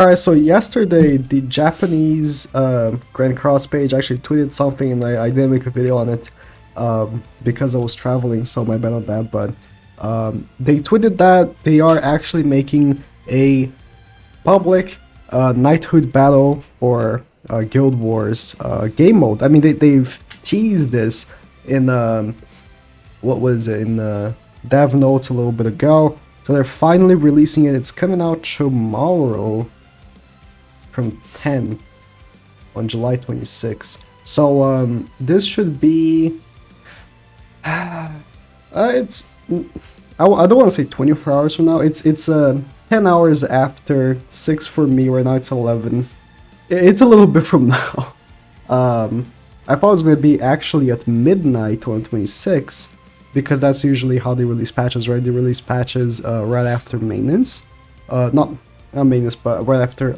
Alright, so yesterday the Japanese Grand Cross page actually tweeted something and I didn't make a video on it because I was traveling, so my bad on that, but they tweeted that they are actually making a public knighthood battle or Guild Wars game mode. I mean, they've teased this in, what was it, in dev notes a little bit ago, so they're finally releasing it. It's coming out tomorrow from 10 on July 26th. So this should be it's I don't want to say 24 hours from now. It's 10 hours after 6 for me. Right now it's 11. It's a little bit from now. I thought it was going to be actually at midnight on 26, because that's usually how they release patches, right? They release patches right after maintenance. Not maintenance, but right after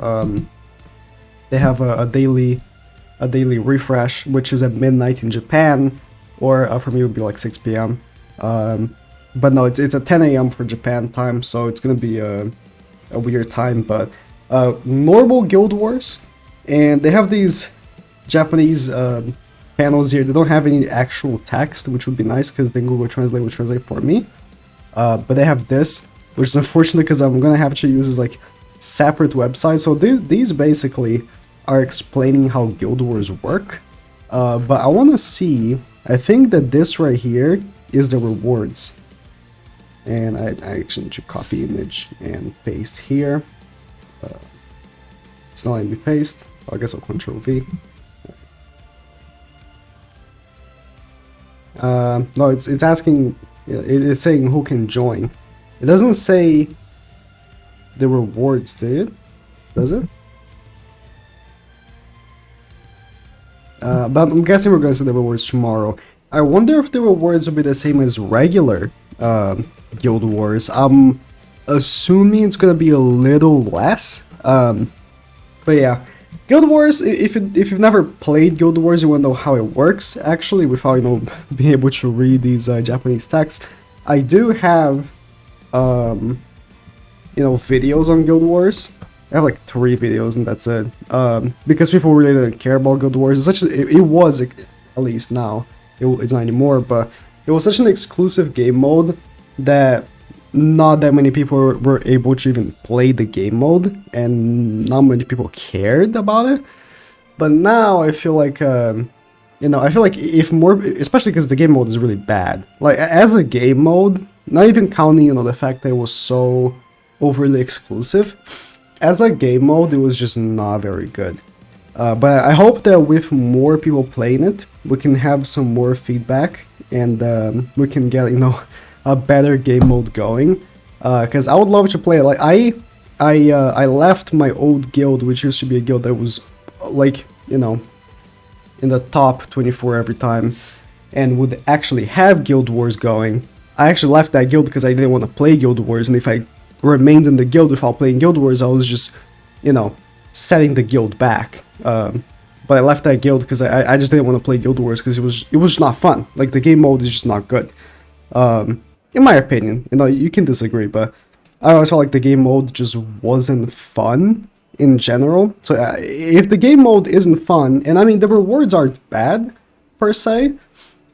they have a daily refresh, which is at midnight in Japan, or for me it would be like 6 p.m. But no, it's at 10 a.m. for Japan time, so it's gonna be a weird time. But normal Guild Wars, and they have these Japanese panels here. They don't have any actual text, which would be nice because then Google Translate would translate for me. But they have this, which is unfortunate because I'm gonna have to use this like separate website. So these basically are explaining how Guild Wars work. But I want to see. I think that this right here is the rewards, and I actually need to copy image and paste here. It's not letting me paste. I guess I'll Control V. No, it's asking. It's saying who can join. It doesn't say the rewards, does it? But I'm guessing we're going to see the rewards tomorrow. I wonder if the rewards will be the same as regular Guild Wars. I'm assuming it's going to be a little less. But yeah, Guild Wars, if you've never played Guild Wars, you want to know how it works, actually, without, being able to read these Japanese texts. I do have, videos on Guild Wars. I have like 3 videos and that's it. Because people really didn't care about Guild Wars. It was, at least now. It's not anymore, but it was such an exclusive game mode that not that many people were able to even play the game mode, and not many people cared about it. But now I feel like, I feel like if more, especially because the game mode is really bad. Like, as a game mode, not even counting, the fact that it was so overly exclusive. As a game mode, it was just not very good. But I hope that with more people playing it, we can have some more feedback, and we can get, a better game mode going. Because I would love to play it. Like, I left my old guild, which used to be a guild that was, like, in the top 24 every time, and would actually have Guild Wars going. I actually left that guild because I didn't want to play Guild Wars, and if I remained in the guild without playing Guild Wars, I was just, setting the guild back. But I left that guild because I just didn't want to play Guild Wars because it was just not fun. Like, the game mode is just not good. In my opinion, you can disagree, but I always felt like the game mode just wasn't fun in general. So if the game mode isn't fun, and I mean the rewards aren't bad per se,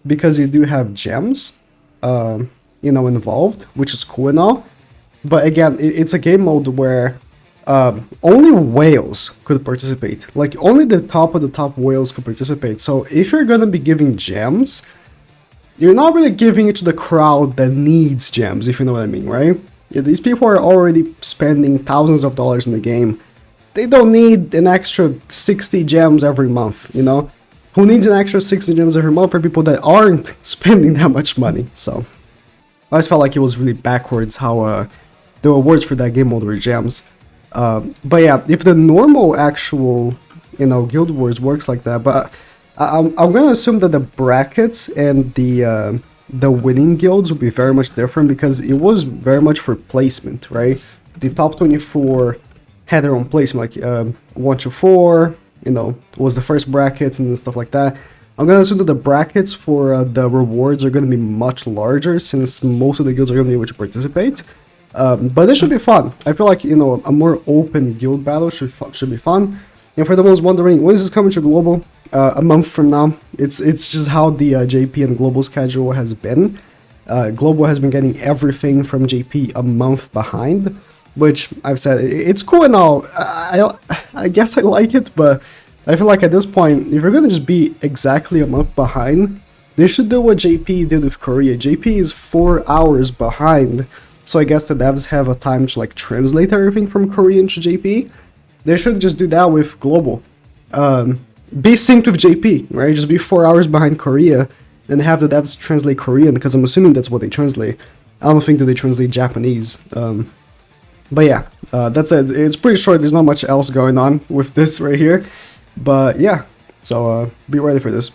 because you do have gems, involved, which is cool and all. But again, it's a game mode where only whales could participate. Like, only the top of the top whales could participate. So if you're gonna be giving gems, you're not really giving it to the crowd that needs gems, if you know what I mean, right? Yeah, these people are already spending thousands of dollars in the game. They don't need an extra 60 gems every month, Who needs an extra 60 gems every month for people that aren't spending that much money? So I always felt like it was really backwards how the rewards for that game mode were gems. But yeah, if the normal actual, Guild Wars works like that, but I'm gonna assume that the brackets and the winning guilds will be very much different, because it was very much for placement, right? The top 24 had their own placement, like 1 to 4, was the first bracket and stuff like that. I'm gonna assume that the brackets for the rewards are gonna be much larger, since most of the guilds are gonna be able to participate. But this should be fun. I feel like, you know, a more open guild battle should be fun. And for the ones wondering, when is this coming to global? A month from now. It's just how the JP and global schedule has been. Global has been getting everything from JP a month behind, which I've said it's cool and all. I guess I like it, but I feel like at this point, if you're gonna just be exactly a month behind, they should do what JP did with Korea. JP is 4 hours behind, so I guess the devs have a time to like translate everything from Korean to JP. They should just do that with global. Be synced with JP, right? Just be 4 hours behind Korea and have the devs translate Korean, because I'm assuming that's what they translate. I don't think that they translate Japanese. But yeah, that's it. It's pretty short. There's not much else going on with this right here. But yeah, so be ready for this.